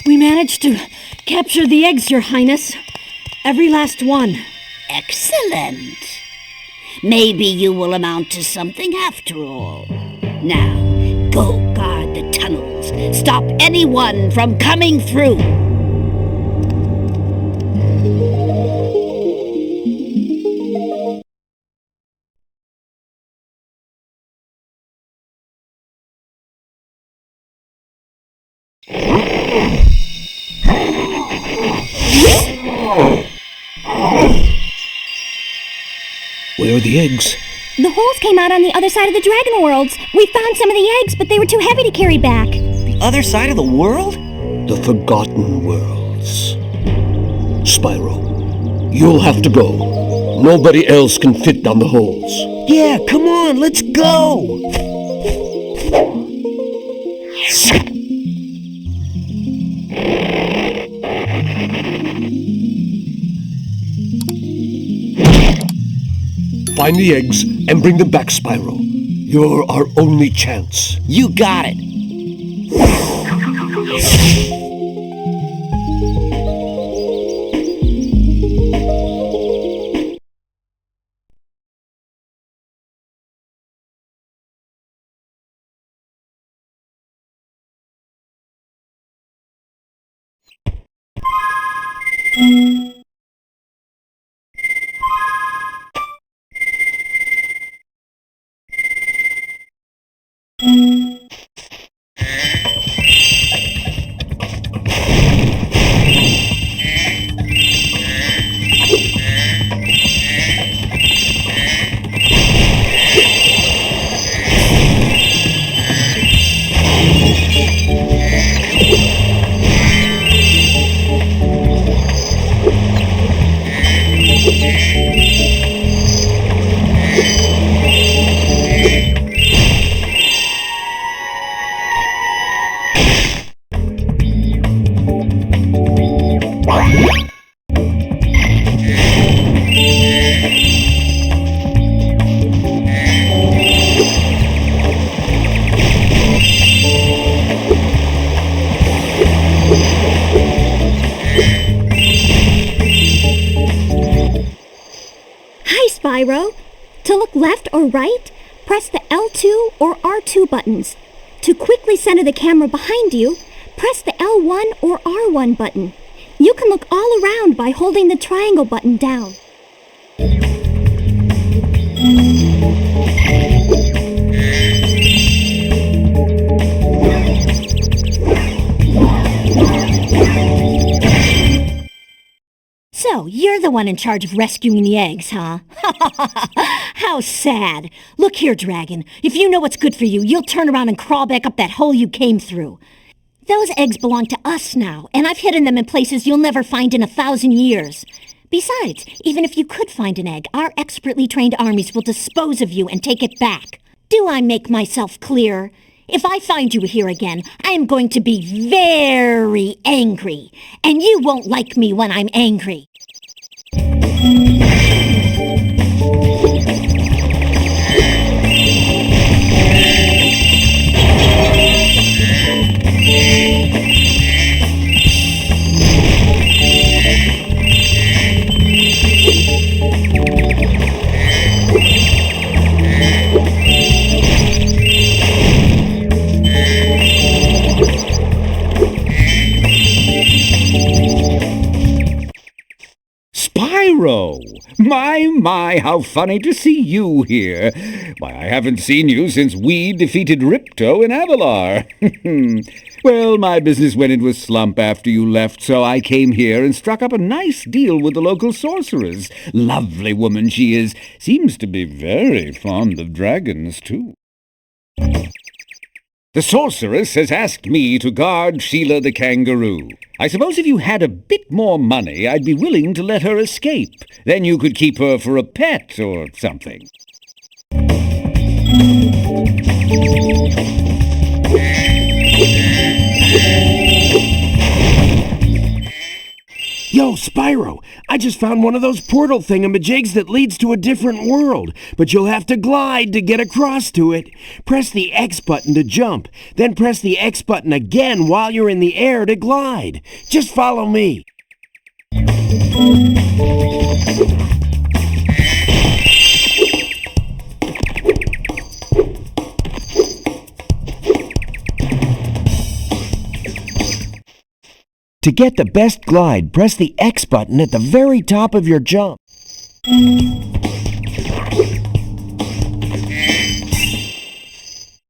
We managed to capture the eggs, Your Highness. Every last one. Excellent. Maybe you will amount to something after all. Now, go guard the tunnels. Stop anyone from coming through. Where are the eggs? The holes came out on the other side of the dragon worlds. We found some of the eggs, but they were too heavy to carry back. The other side of the world? The Forgotten Worlds. Spyro, you'll have to go. Nobody else can fit down the holes. Yeah, come on, let's go! Find the eggs and bring them back, Spyro. You're our only chance. You got it. Spyro. To look left or right, press the L2 or R2 buttons. To quickly center the camera behind you, press the L1 or R1 button. You can look all around by holding the triangle button down. So, you're the one in charge of rescuing the eggs, huh? How sad. Look here, Dragon. If you know what's good for you, you'll turn around and crawl back up that hole you came through. Those eggs belong to us now, and I've hidden them in places you'll never find in 1,000 years. Besides, even if you could find an egg, our expertly trained armies will dispose of you and take it back. Do I make myself clear? If I find you here again, I am going to be very angry, and you won't like me when I'm angry. Spyro! My, how funny to see you here. Why, I haven't seen you since we defeated Ripto in Avalar. Well, my business went into a slump after you left, so I came here and struck up a nice deal with the local sorceress. Lovely woman she is. Seems to be very fond of dragons, too. The sorceress has asked me to guard Sheila the kangaroo. I suppose if you had a bit more money, I'd be willing to let her escape. Then you could keep her for a pet or something. Yo, Spyro, I just found one of those portal thingamajigs that leads to a different world, but you'll have to glide to get across to it. Press the X button to jump, then press the X button again while you're in the air to glide. Just follow me. To get the best glide, press the X button at the very top of your jump.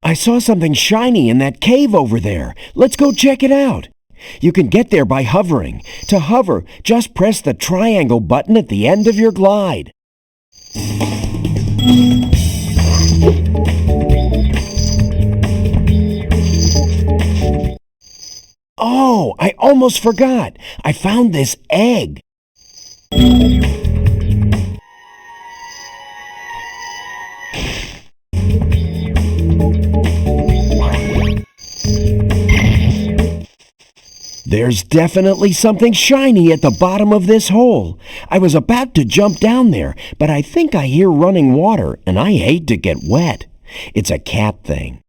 I saw something shiny in that cave over there. Let's go check it out. You can get there by hovering. To hover, just press the triangle button at the end of your glide. Oh, I almost forgot. I found this egg. There's definitely something shiny at the bottom of this hole. I was about to jump down there, but I think I hear running water, and I hate to get wet. It's a cat thing.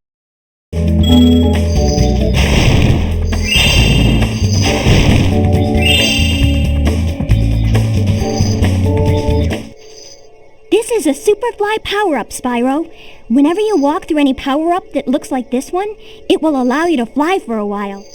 This is a Superfly power-up, Spyro. Whenever you walk through any power-up that looks like this one, it will allow you to fly for a while.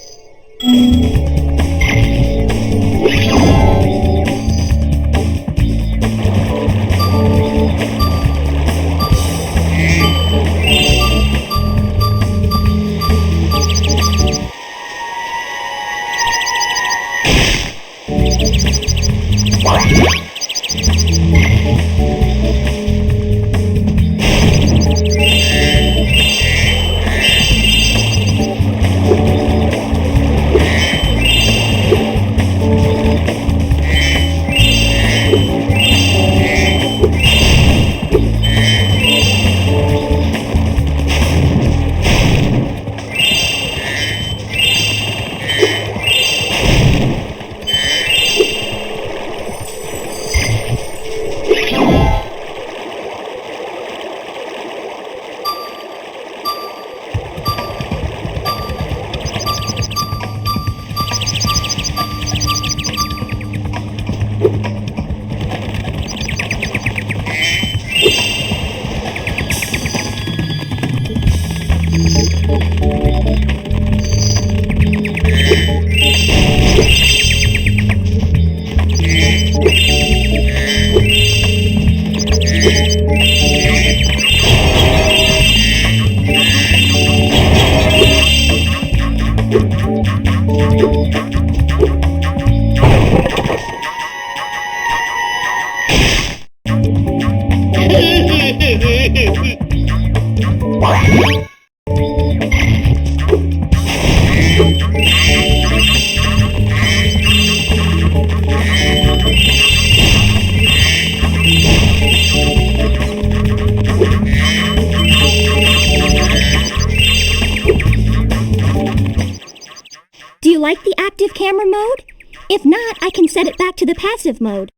camera mode? If not, I can set it back to the passive mode.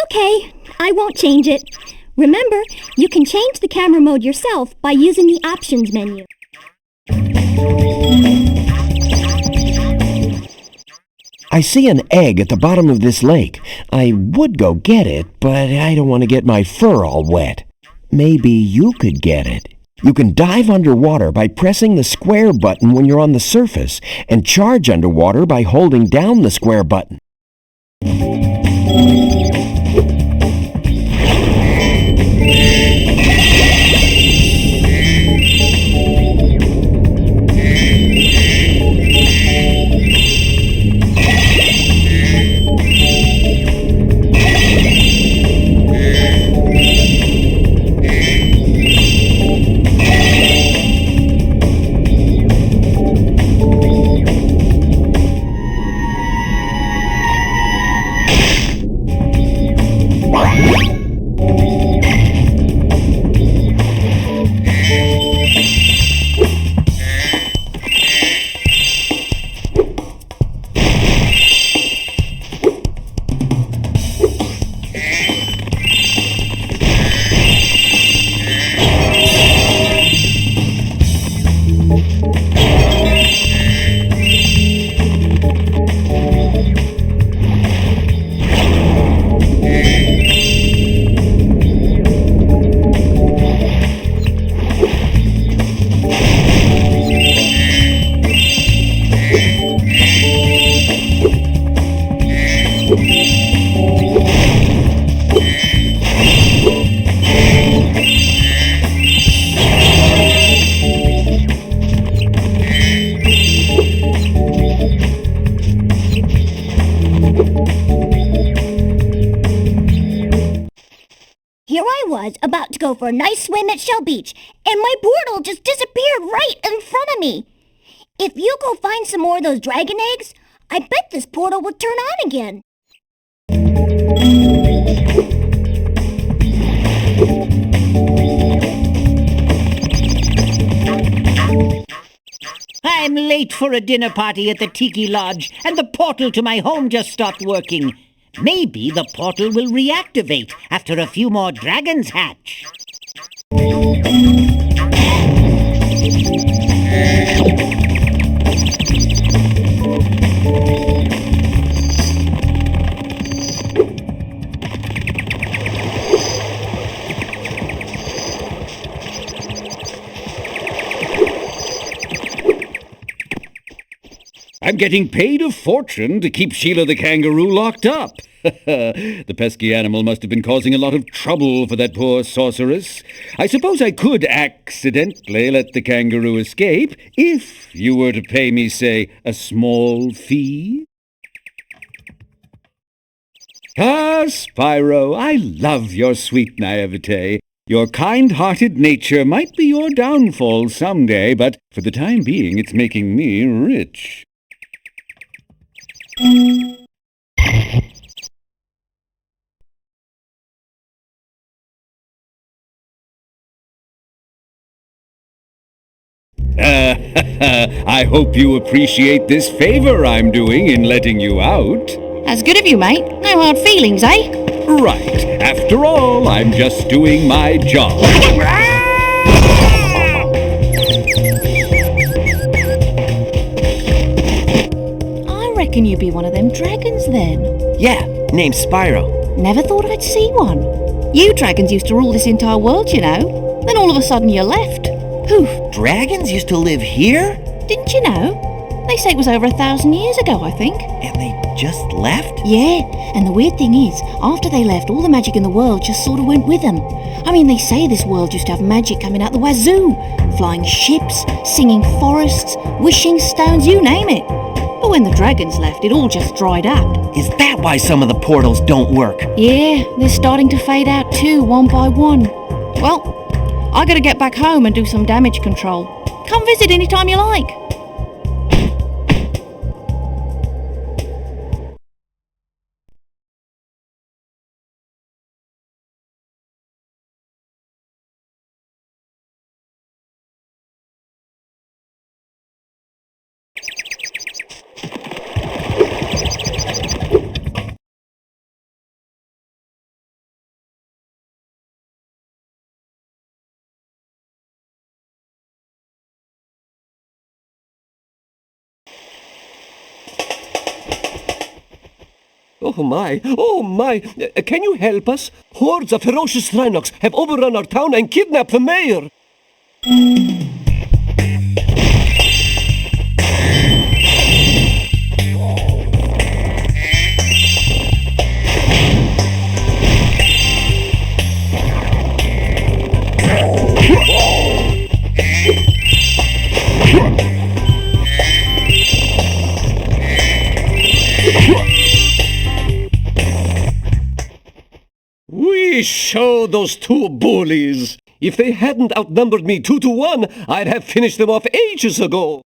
Okay, I won't change it. Remember, you can change the camera mode yourself by using the options menu. I see an egg at the bottom of this lake. I would go get it, but I don't want to get my fur all wet. Maybe you could get it. You can dive underwater by pressing the square button when you're on the surface, and charge underwater by holding down the square button. Here I was, about to go for a nice swim at Shell Beach, and my portal just disappeared right in front of me. If you go find some more of those dragon eggs, I bet this portal will turn on again. I'm late for a dinner party at the Tiki Lodge, and the portal to my home just stopped working. Maybe the portal will reactivate after a few more dragons hatch. I'm getting paid a fortune to keep Sheila the kangaroo locked up. The pesky animal must have been causing a lot of trouble for that poor sorceress. I suppose I could accidentally let the kangaroo escape if you were to pay me, say, a small fee. Ah, Spyro, I love your sweet naivete. Your kind-hearted nature might be your downfall someday, but for the time being it's making me rich. I hope you appreciate this favor I'm doing in letting you out. That's good of you, mate. No hard feelings, eh? Right. After all, I'm just doing my job. I reckon you'd be one of them dragons then. Yeah, name's Spyro. Never thought I'd see one. You dragons used to rule this entire world, you know. Then all of a sudden you left. Poof. Dragons used to live here? Didn't you know? They say it was over 1,000 years ago, I think. And they just left? Yeah, and the weird thing is, after they left, all the magic in the world just sort of went with them. I mean, they say this world used to have magic coming out the wazoo. Flying ships, singing forests, wishing stones, you name it. But when the dragons left, it all just dried up. Is that why some of the portals don't work? Yeah, they're starting to fade out too, one by one. Well, I gotta get back home and do some damage control. Come visit anytime you like. Oh my, oh my. Can you help us? Hordes of ferocious Rhinox have overrun our town and kidnapped the mayor. We show those two bullies. If they hadn't outnumbered me 2-1, I'd have finished them off ages ago.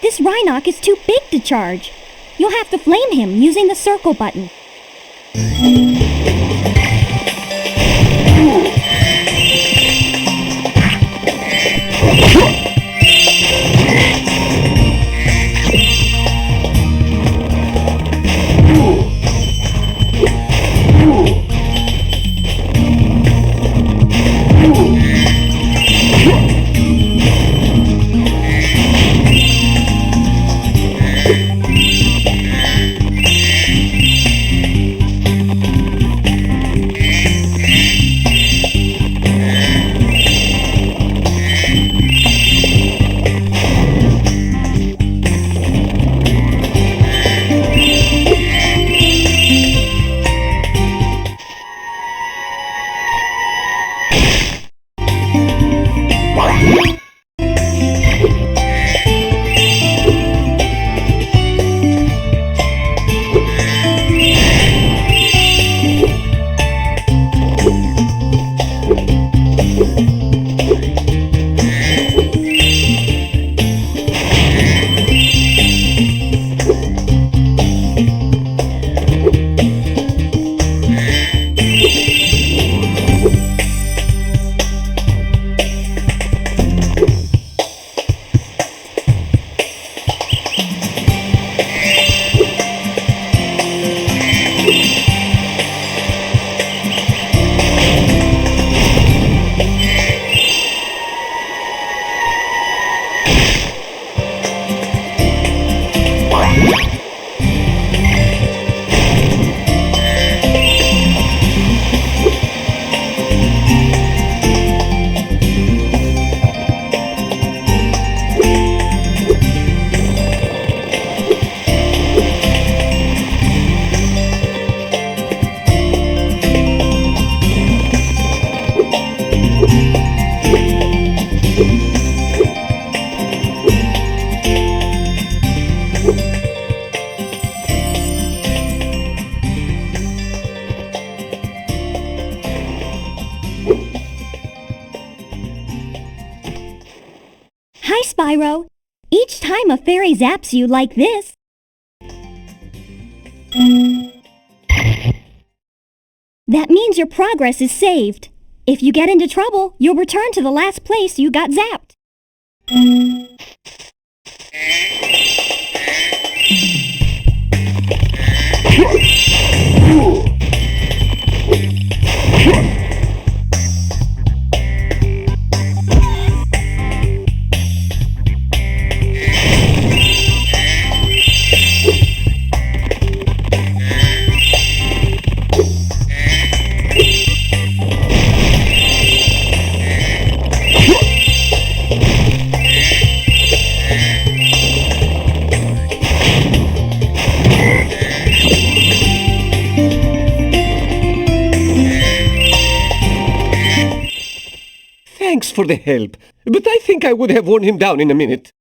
This Rhinoc is too big to charge. You'll have to flame him using the circle button. Hi, Spyro. Each time a fairy zaps you like this, that means your progress is saved. If you get into trouble, you'll return to the last place you got zapped. Thanks for the help, but I think I would have worn him down in a minute.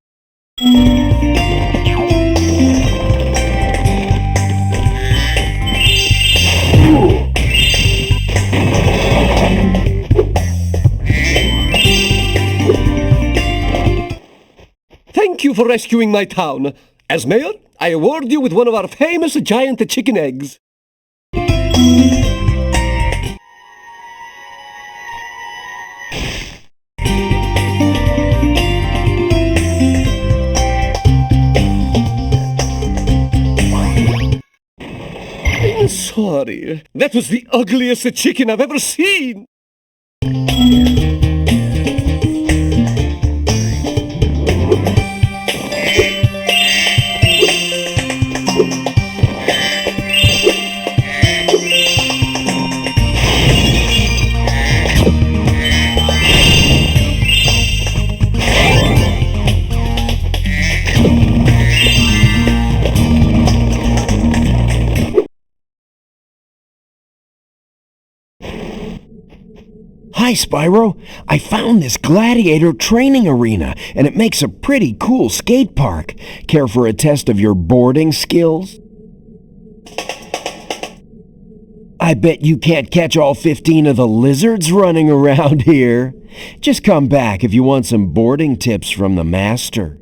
Thank you for rescuing my town. As mayor, I award you with one of our famous giant chicken eggs. I'm sorry. That was the ugliest chicken I've ever seen. Hi, Spyro. I found this gladiator training arena, and it makes a pretty cool skate park. Care for a test of your boarding skills? I bet you can't catch all 15 of the lizards running around here. Just come back if you want some boarding tips from the master.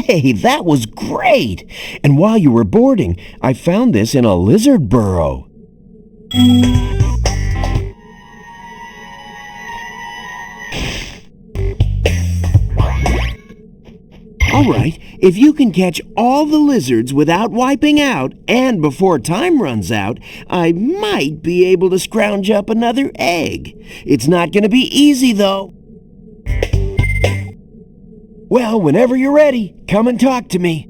Hey, that was great! And while you were boarding, I found this in a lizard burrow. All right, if you can catch all the lizards without wiping out and before time runs out, I might be able to scrounge up another egg. It's not going to be easy, though. Well, whenever you're ready, come and talk to me.